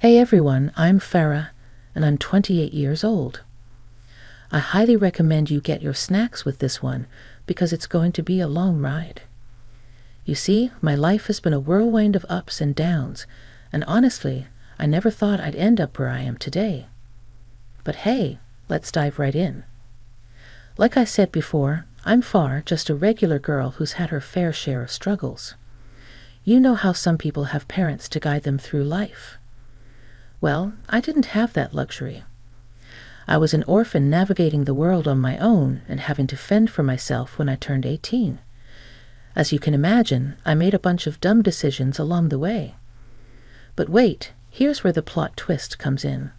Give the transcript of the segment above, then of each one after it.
Hey everyone, I'm Farah, and I'm 28 years old. I highly recommend you get your snacks with this one because it's going to be a long ride. You see, my life has been a whirlwind of ups and downs, and honestly, I never thought I'd end up where I am today. But hey, let's dive right in. Like I said before, I'm Far, just a regular girl who's had her fair share of struggles. You know how some people have parents to guide them through life. Well, I didn't have that luxury. I was an orphan navigating the world on my own and having to fend for myself when I turned 18. As you can imagine, I made a bunch of dumb decisions along the way. But wait, here's where the plot twist comes in.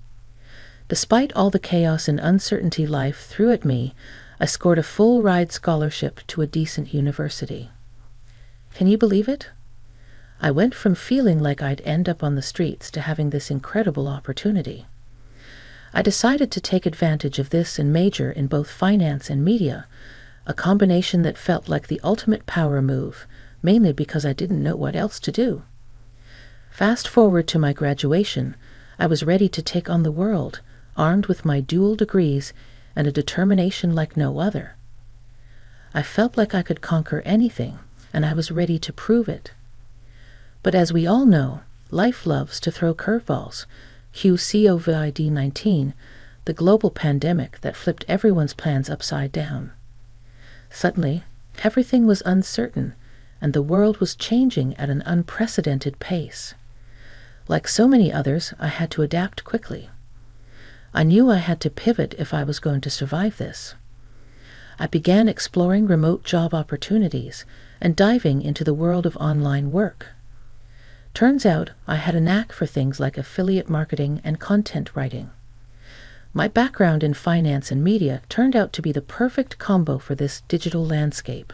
Despite all the chaos and uncertainty life threw at me, I scored a full-ride scholarship to a decent university. Can you believe it? I went from feeling like I'd end up on the streets to having this incredible opportunity. I decided to take advantage of this and major in both finance and media, a combination that felt like the ultimate power move, mainly because I didn't know what else to do. Fast forward to my graduation, I was ready to take on the world, armed with my dual degrees and a determination like no other. I felt like I could conquer anything, and I was ready to prove it. But as we all know, life loves to throw curveballs. Cue COVID-19, the global pandemic that flipped everyone's plans upside down. Suddenly, everything was uncertain, and the world was changing at an unprecedented pace. Like so many others, I had to adapt quickly. I knew I had to pivot if I was going to survive this. I began exploring remote job opportunities and diving into the world of online work. Turns out I had a knack for things like affiliate marketing and content writing. My background in finance and media turned out to be the perfect combo for this digital landscape.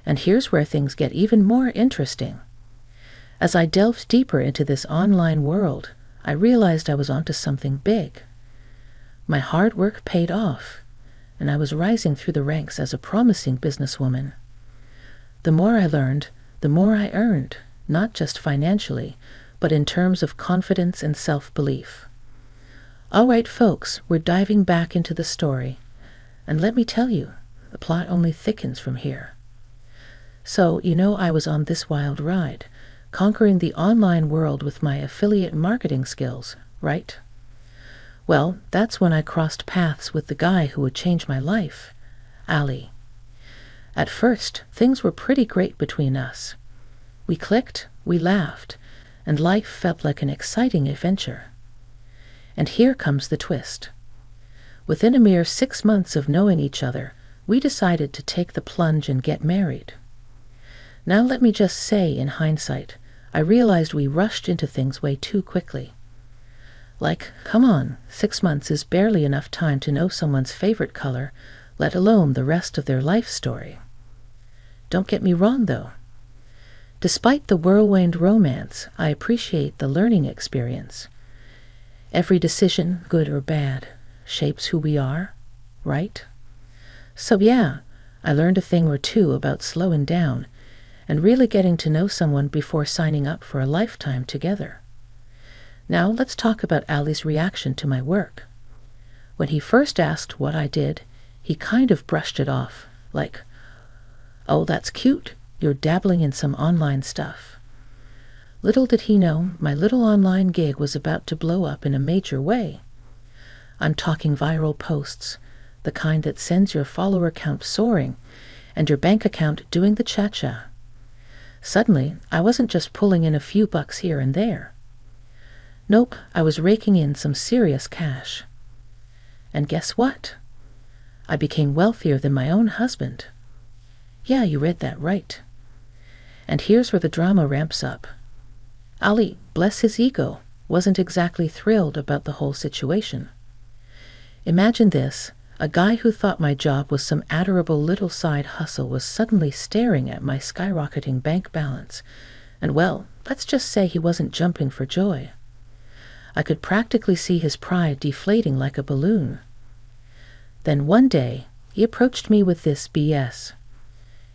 And here's where things get even more interesting. As I delved deeper into this online world, I realized I was onto something big. My hard work paid off, and I was rising through the ranks as a promising businesswoman. The more I learned, the more I earned. Not just financially, but in terms of confidence and self-belief. All right, folks, we're diving back into the story. And let me tell you, the plot only thickens from here. So, I was on this wild ride, conquering the online world with my affiliate marketing skills, right? Well, that's when I crossed paths with the guy who would change my life, Ali. At first, things were pretty great between us. We clicked, we laughed, and life felt like an exciting adventure. And here comes the twist. Within a mere 6 months of knowing each other, we decided to take the plunge and get married. Now let me just say, in hindsight, I realized we rushed into things way too quickly. Like, come on, 6 months is barely enough time to know someone's favorite color, let alone the rest of their life story. Don't get me wrong, though. Despite the whirlwind romance, I appreciate the learning experience. Every decision, good or bad, shapes who we are, right? So yeah, I learned a thing or two about slowing down and really getting to know someone before signing up for a lifetime together. Now let's talk about Ali's reaction to my work. When he first asked what I did, he kind of brushed it off, like, "Oh, that's cute. You're dabbling in some online stuff." Little did he know, my little online gig was about to blow up in a major way. I'm talking viral posts, the kind that sends your follower count soaring and your bank account doing the cha-cha. Suddenly, I wasn't just pulling in a few bucks here and there. Nope, I was raking in some serious cash. And guess what? I became wealthier than my own husband. Yeah, you read that right. And here's where the drama ramps up. Ali, bless his ego, wasn't exactly thrilled about the whole situation. Imagine this, a guy who thought my job was some adorable little side hustle was suddenly staring at my skyrocketing bank balance, and well, let's just say he wasn't jumping for joy. I could practically see his pride deflating like a balloon. Then one day, he approached me with this BS.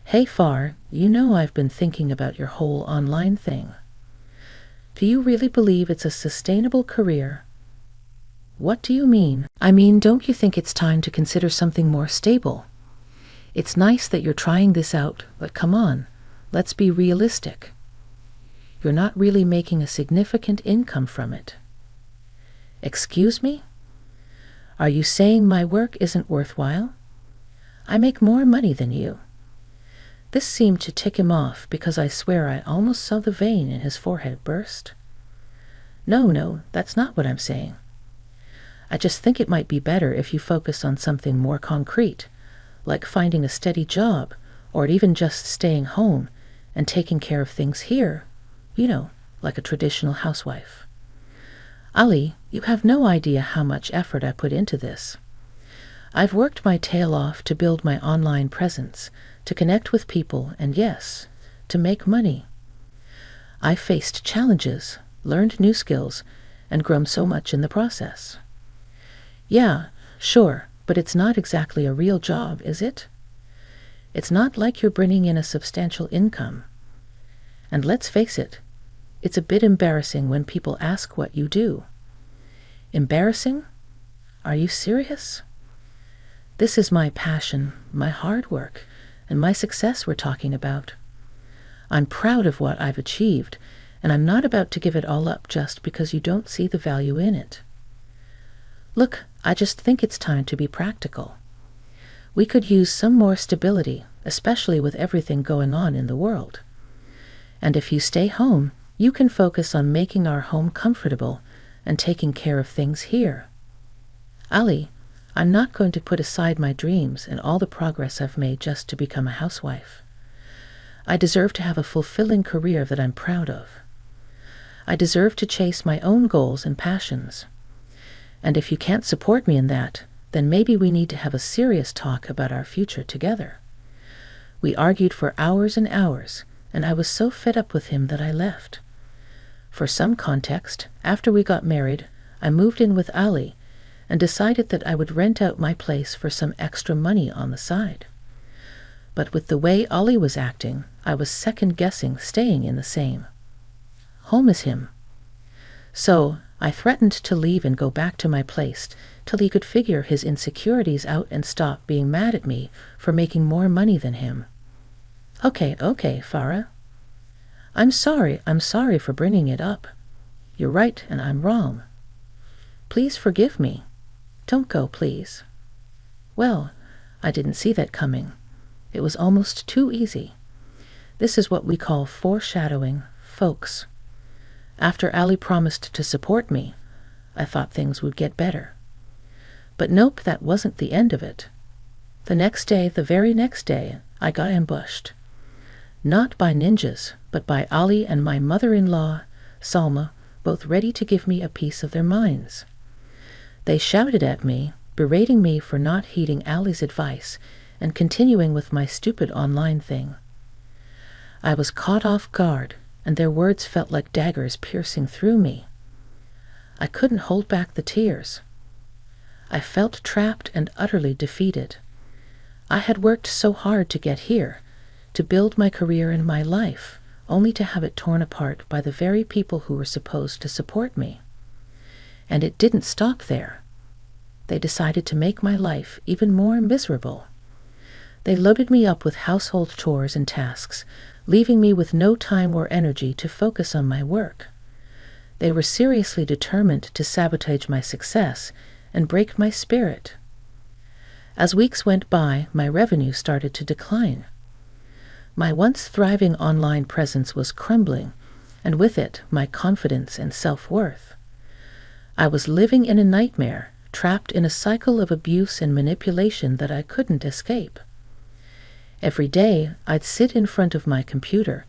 "Hey Far, I've been thinking about your whole online thing." Do you really believe it's a sustainable career? What do you mean? I mean, don't you think it's time to consider something more stable? It's nice that you're trying this out, but come on, let's be realistic. You're not really making a significant income from it. Excuse me? Are you saying my work isn't worthwhile? I make more money than you. This seemed to tick him off because I swear I almost saw the vein in his forehead burst. No, that's not what I'm saying. I just think it might be better if you focus on something more concrete, like finding a steady job, or even just staying home and taking care of things here, like a traditional housewife. Ali, you have no idea how much effort I put into this. I've worked my tail off to build my online presence, to connect with people, and yes, to make money. I've faced challenges, learned new skills, and grown so much in the process. Yeah, sure, but it's not exactly a real job, is it? It's not like you're bringing in a substantial income. And let's face it, it's a bit embarrassing when people ask what you do. Embarrassing? Are you serious? This is my passion, my hard work, and my success we're talking about. I'm proud of what I've achieved, and I'm not about to give it all up just because you don't see the value in it. Look, I just think it's time to be practical. We could use some more stability, especially with everything going on in the world. And if you stay home, you can focus on making our home comfortable and taking care of things here. Ali, I'm not going to put aside my dreams and all the progress I've made just to become a housewife. I deserve to have a fulfilling career that I'm proud of. I deserve to chase my own goals and passions. And if you can't support me in that, then maybe we need to have a serious talk about our future together. We argued for hours and hours, and I was so fed up with him that I left. For some context, after we got married, I moved in with Ali and decided that I would rent out my place for some extra money on the side. But with the way Ali was acting, I was second-guessing staying in the same home as him. So I threatened to leave and go back to my place till he could figure his insecurities out and stop being mad at me for making more money than him. Okay, Farah. I'm sorry for bringing it up. You're right and I'm wrong. Please forgive me. Don't go, please. Well, I didn't see that coming. It was almost too easy. This is what we call foreshadowing, folks. After Ali promised to support me, I thought things would get better. But nope, that wasn't the end of it. The very next day, I got ambushed. Not by ninjas, but by Ali and my mother-in-law, Salma, both ready to give me a piece of their minds. They shouted at me, berating me for not heeding Ali's advice and continuing with my stupid online thing. I was caught off guard, and their words felt like daggers piercing through me. I couldn't hold back the tears. I felt trapped and utterly defeated. I had worked so hard to get here, to build my career and my life, only to have it torn apart by the very people who were supposed to support me. And it didn't stop there. They decided to make my life even more miserable. They loaded me up with household chores and tasks, leaving me with no time or energy to focus on my work. They were seriously determined to sabotage my success and break my spirit. As weeks went by, my revenue started to decline. My once thriving online presence was crumbling, and with it, my confidence and self-worth. I was living in a nightmare, trapped in a cycle of abuse and manipulation that I couldn't escape. Every day, I'd sit in front of my computer,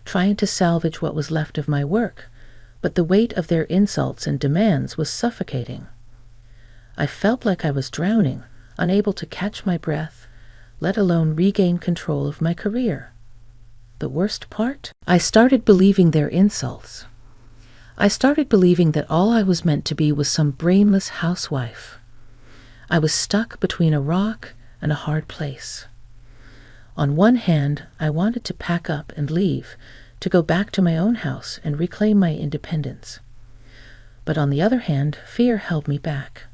trying to salvage what was left of my work, but the weight of their insults and demands was suffocating. I felt like I was drowning, unable to catch my breath, let alone regain control of my career. The worst part? I started believing their insults. I started believing that all I was meant to be was some brainless housewife. I was stuck between a rock and a hard place. On one hand, I wanted to pack up and leave, to go back to my own house and reclaim my independence. But on the other hand, fear held me back.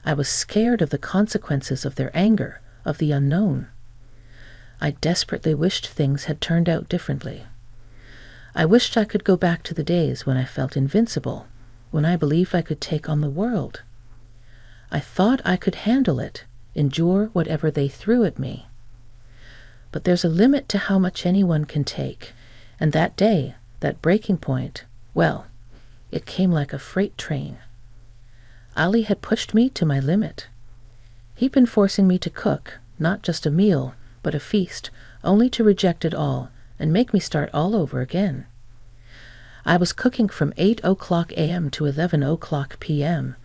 I was scared of the consequences of their anger, of the unknown. I desperately wished things had turned out differently. I wished I could go back to the days when I felt invincible, when I believed I could take on the world. I thought I could handle it, endure whatever they threw at me. But there's a limit to how much anyone can take, and that day, that breaking point, well, it came like a freight train. Ali had pushed me to my limit. He'd been forcing me to cook, not just a meal, but a feast, only to reject it all and make me start all over again. I was cooking from 8 o'clock a.m. to 11 o'clock p.m.,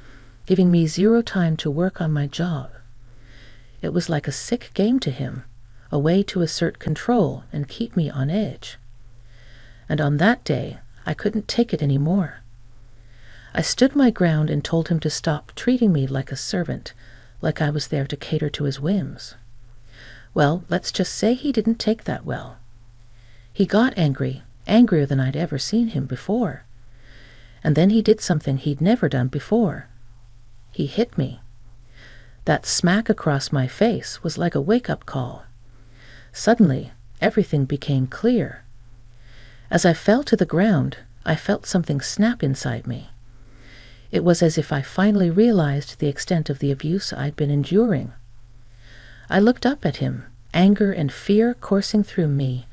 giving me zero time to work on my job. It was like a sick game to him, a way to assert control and keep me on edge. And on that day, I couldn't take it anymore. I stood my ground and told him to stop treating me like a servant, like I was there to cater to his whims. Well, let's just say he didn't take that well. He got angry, angrier than I'd ever seen him before. And then he did something he'd never done before. He hit me. That smack across my face was like a wake-up call. Suddenly, everything became clear. As I fell to the ground, I felt something snap inside me. It was as if I finally realized the extent of the abuse I'd been enduring. I looked up at him, anger and fear coursing through me,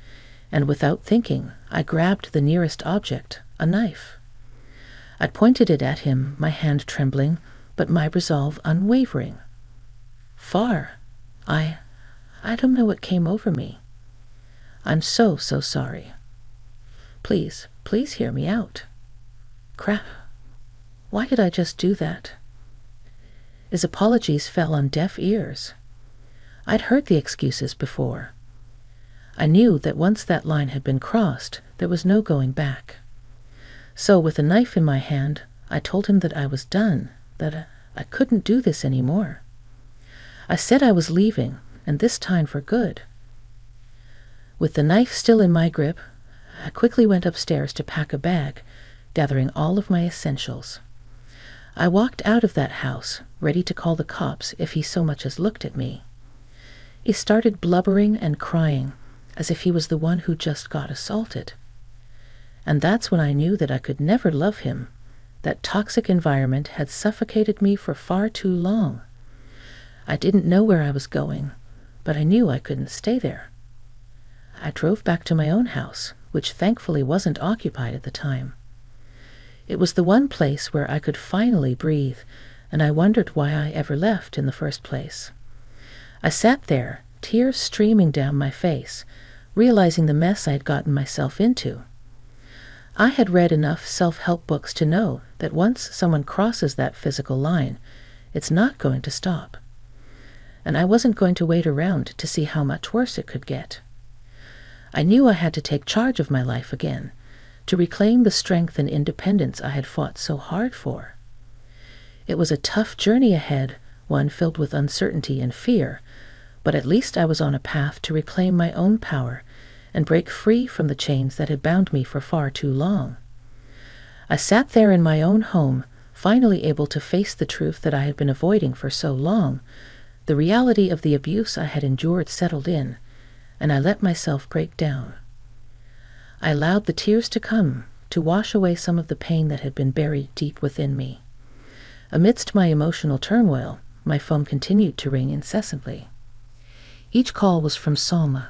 and without thinking, I grabbed the nearest object, a knife. I pointed it at him, my hand trembling, but my resolve unwavering. Far. I don't know what came over me. I'm so sorry. Please hear me out. Crap. Why did I just do that? His apologies fell on deaf ears. I'd heard the excuses before. I knew that once that line had been crossed, there was no going back. So, with a knife in my hand, I told him that I was done, that I couldn't do this anymore. I said I was leaving, and this time for good. With the knife still in my grip, I quickly went upstairs to pack a bag, gathering all of my essentials. I walked out of that house, ready to call the cops if he so much as looked at me. He started blubbering and crying, as if he was the one who just got assaulted. And that's when I knew that I could never love him. That toxic environment had suffocated me for far too long. I didn't know where I was going, but I knew I couldn't stay there. I drove back to my own house, which thankfully wasn't occupied at the time. It was the one place where I could finally breathe, and I wondered why I ever left in the first place. I sat there, tears streaming down my face, realizing the mess I'd gotten myself into. I had read enough self-help books to know that once someone crosses that physical line, it's not going to stop. And I wasn't going to wait around to see how much worse it could get. I knew I had to take charge of my life again, to reclaim the strength and independence I had fought so hard for. It was a tough journey ahead, one filled with uncertainty and fear, but at least I was on a path to reclaim my own power and break free from the chains that had bound me for far too long. I sat there in my own home, finally able to face the truth that I had been avoiding for so long. The reality of the abuse I had endured settled in, and I let myself break down. I allowed the tears to come, to wash away some of the pain that had been buried deep within me. Amidst my emotional turmoil, my phone continued to ring incessantly. Each call was from Salma.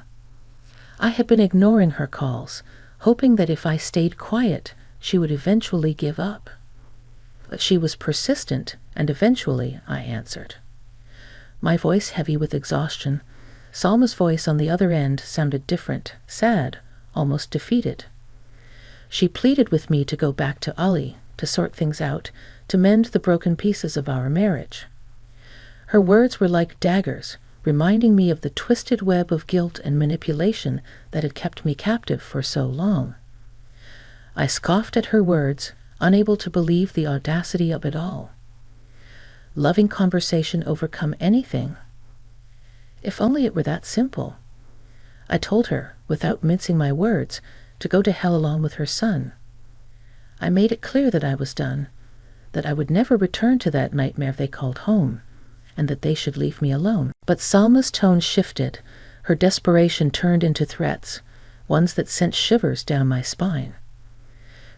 I had been ignoring her calls, hoping that if I stayed quiet, she would eventually give up. But she was persistent, and eventually I answered. My voice heavy with exhaustion, Salma's voice on the other end sounded different, sad, almost defeated. She pleaded with me to go back to Ali, to sort things out, to mend the broken pieces of our marriage. Her words were like daggers, reminding me of the twisted web of guilt and manipulation that had kept me captive for so long. I scoffed at her words, unable to believe the audacity of it all. Loving conversation overcome anything? If only it were that simple. I told her, without mincing my words, to go to hell along with her son. I made it clear that I was done, that I would never return to that nightmare they called home, and that they should leave me alone. But Salma's tone shifted. Her desperation turned into threats, ones that sent shivers down my spine.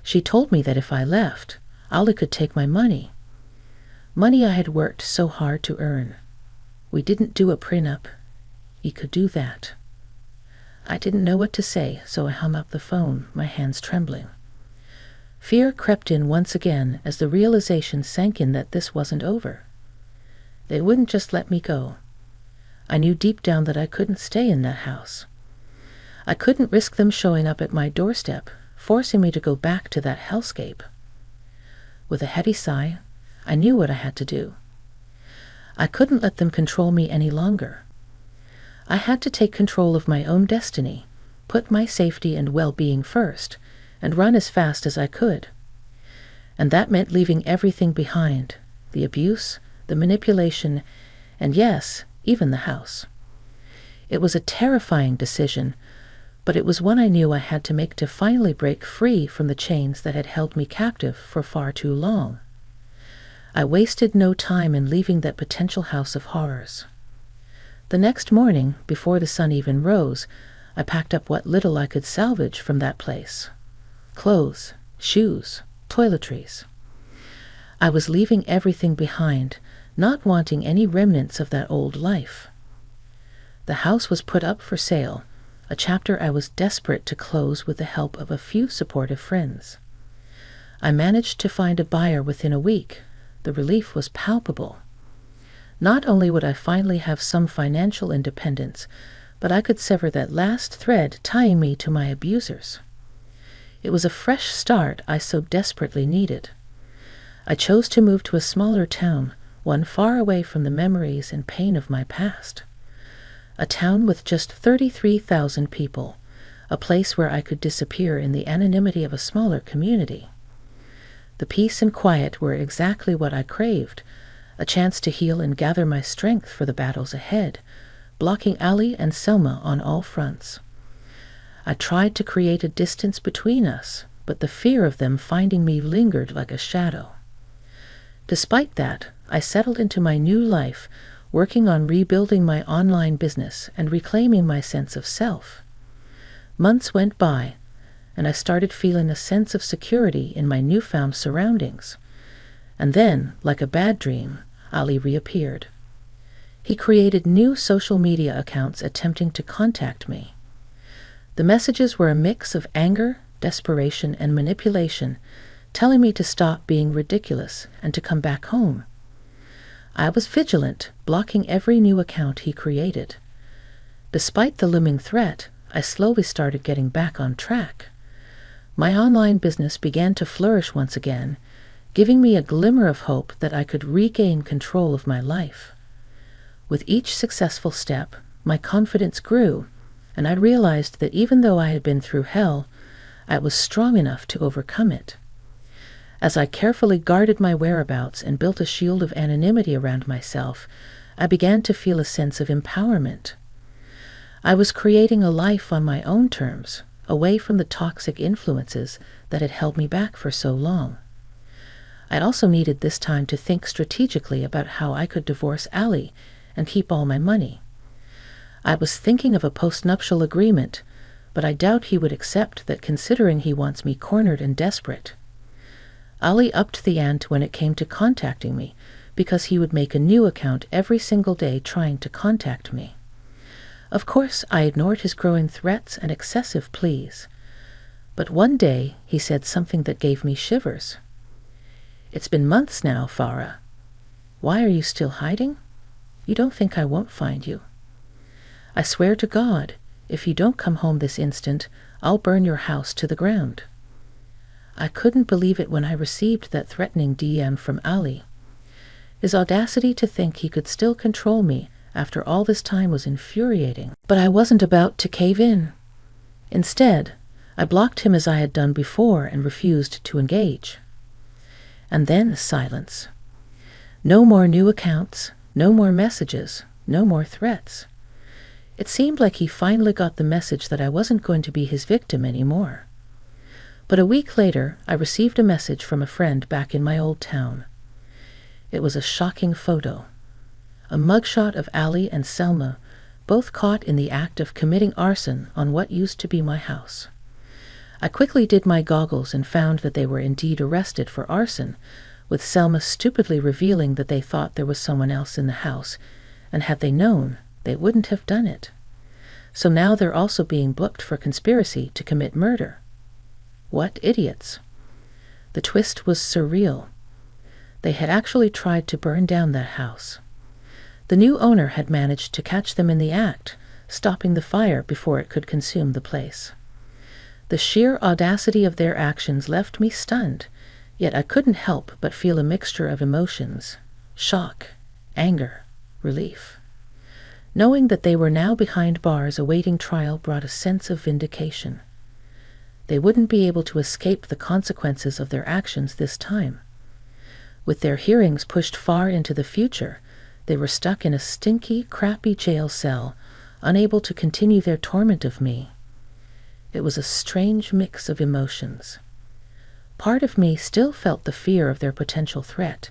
She told me that if I left, Ali could take my money. Money I had worked so hard to earn. We didn't do a prenup. He could do that. I didn't know what to say, so I hung up the phone, my hands trembling. Fear crept in once again as the realization sank in that this wasn't over. They wouldn't just let me go. I knew deep down that I couldn't stay in that house. I couldn't risk them showing up at my doorstep, forcing me to go back to that hellscape. With a heavy sigh, I knew what I had to do. I couldn't let them control me any longer. I had to take control of my own destiny, put my safety and well-being first, and run as fast as I could. And that meant leaving everything behind, the abuse, the manipulation, and yes, even the house. It was a terrifying decision, but it was one I knew I had to make to finally break free from the chains that had held me captive for far too long. I wasted no time in leaving that potential house of horrors. The next morning, before the sun even rose, I packed up what little I could salvage from that place. Clothes, shoes, toiletries. I was leaving everything behind, not wanting any remnants of that old life. The house was put up for sale, a chapter I was desperate to close with the help of a few supportive friends. I managed to find a buyer within a week. The relief was palpable. Not only would I finally have some financial independence, but I could sever that last thread tying me to my abusers. It was a fresh start I so desperately needed. I chose to move to a smaller town, one far away from the memories and pain of my past. A town with just 33,000 people, a place where I could disappear in the anonymity of a smaller community. The peace and quiet were exactly what I craved, a chance to heal and gather my strength for the battles ahead, blocking Ali and Selma on all fronts. I tried to create a distance between us, but the fear of them finding me lingered like a shadow. Despite that, I settled into my new life, working on rebuilding my online business and reclaiming my sense of self. Months went by, and I started feeling a sense of security in my newfound surroundings. And then, like a bad dream, Ali reappeared. He created new social media accounts attempting to contact me. The messages were a mix of anger, desperation, and manipulation, telling me to stop being ridiculous and to come back home. I was vigilant, blocking every new account he created. Despite the looming threat, I slowly started getting back on track. My online business began to flourish once again, giving me a glimmer of hope that I could regain control of my life. With each successful step, my confidence grew, and I realized that even though I had been through hell, I was strong enough to overcome it. As I carefully guarded my whereabouts and built a shield of anonymity around myself, I began to feel a sense of empowerment. I was creating a life on my own terms, away from the toxic influences that had held me back for so long. I also needed this time to think strategically about how I could divorce Ali and keep all my money. I was thinking of a postnuptial agreement, but I doubt he would accept that considering he wants me cornered and desperate. Ali upped the ante when it came to contacting me, because he would make a new account every single day trying to contact me. Of course, I ignored his growing threats and excessive pleas. But one day, he said something that gave me shivers. "It's been months now, Farah. Why are you still hiding? You don't think I won't find you? I swear to God, if you don't come home this instant, I'll burn your house to the ground." I couldn't believe it when I received that threatening DM from Ali. His audacity to think he could still control me after all this time was infuriating. But I wasn't about to cave in. Instead, I blocked him as I had done before and refused to engage. And then silence. No more new accounts, no more messages, no more threats. It seemed like he finally got the message that I wasn't going to be his victim anymore. But a week later, I received a message from a friend back in my old town. It was a shocking photo. A mugshot of Ali and Selma, both caught in the act of committing arson on what used to be my house. I quickly did my goggles and found that they were indeed arrested for arson, with Selma stupidly revealing that they thought there was someone else in the house, and had they known, they wouldn't have done it. So now they're also being booked for conspiracy to commit murder. What idiots. The twist was surreal. They had actually tried to burn down that house. The new owner had managed to catch them in the act, stopping the fire before it could consume the place. The sheer audacity of their actions left me stunned, yet I couldn't help but feel a mixture of emotions: shock, anger, relief. Knowing that they were now behind bars awaiting trial brought a sense of vindication. They wouldn't be able to escape the consequences of their actions this time. With their hearings pushed far into the future, they were stuck in a stinky, crappy jail cell, unable to continue their torment of me. It was a strange mix of emotions. Part of me still felt the fear of their potential threat,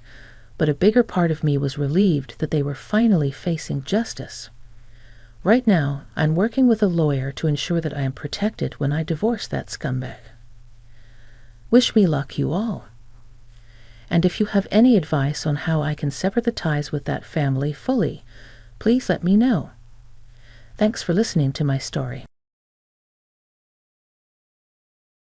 but a bigger part of me was relieved that they were finally facing justice. Right now, I'm working with a lawyer to ensure that I am protected when I divorce that scumbag. Wish me luck, you all. And if you have any advice on how I can sever the ties with that family fully, please let me know. Thanks for listening to my story.